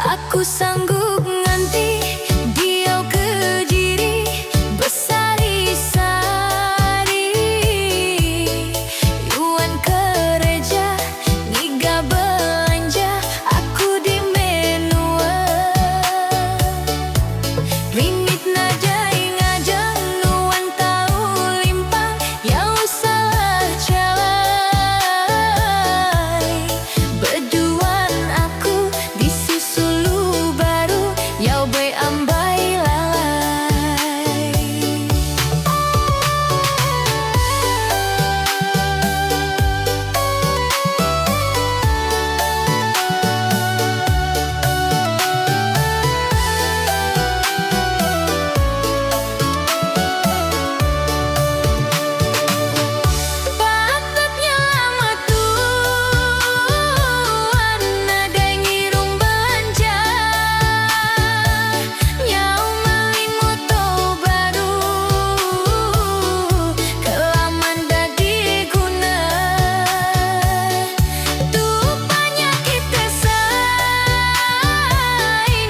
Aku sanggup nganti dia kejiri besari-sari Yuan gereja niga belanja aku di menua Rinit najai ngajang nuan tahu limpang yang salah calai Beduan aku di Sulu baru yau bay ambai lalai Patutnya lama tuan nadai ngirung belanja Nyau malin moto baru kelaman dadi guna Tuh penyakit tesai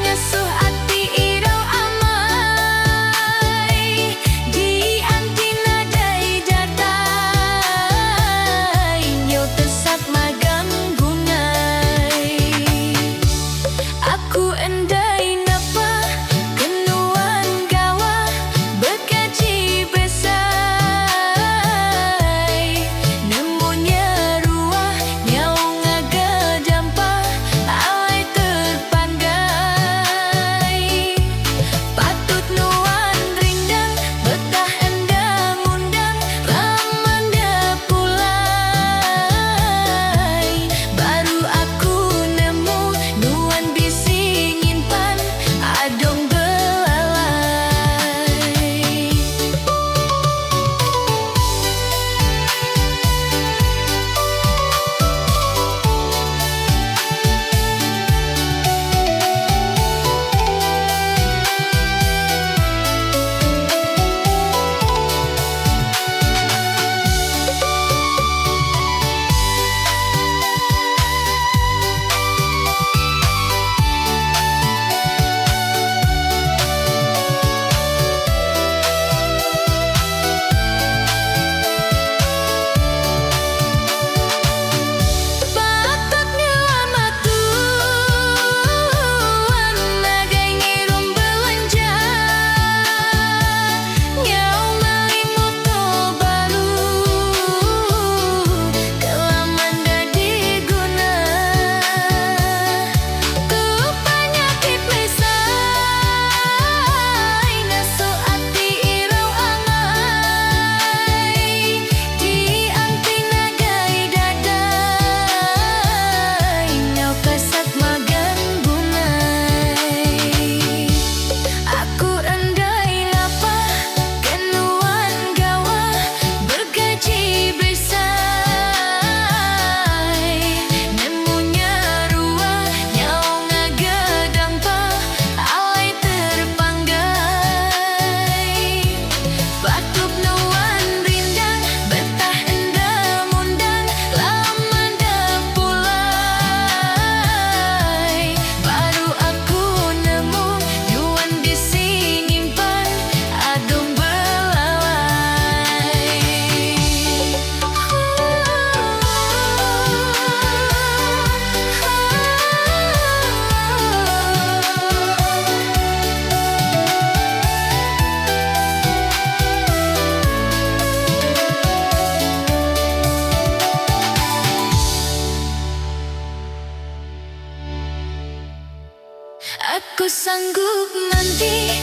nyasuh ati irau amai di anti nadai datai nyau tesat magang gunai Aku endai napa kenuan gawa bergaji besai Nemunya ruah nyau ngagedampa alai terpanggai Patut nuan rindang betah endang-undang lamanda pulai Baru aku nemu nuan bisi nyimpan adong belalai Patutnya lama tuan nadai ngirung belanja Nyau malin moto baru kelaman dadi guna Tuh penyakit mesai ngasuh ati irau amai di anti nagai dadai nyau kesat magan gunai Aku endai lapa kenuan gawa bergaji besai Nemunya ruah nyau ngagedampa alai terpanggai Patut nuan rindang betah endang-undang lamanda pulai Baru aku nemu nuan bisi nyimpan adong belalai Aku sanggup nanti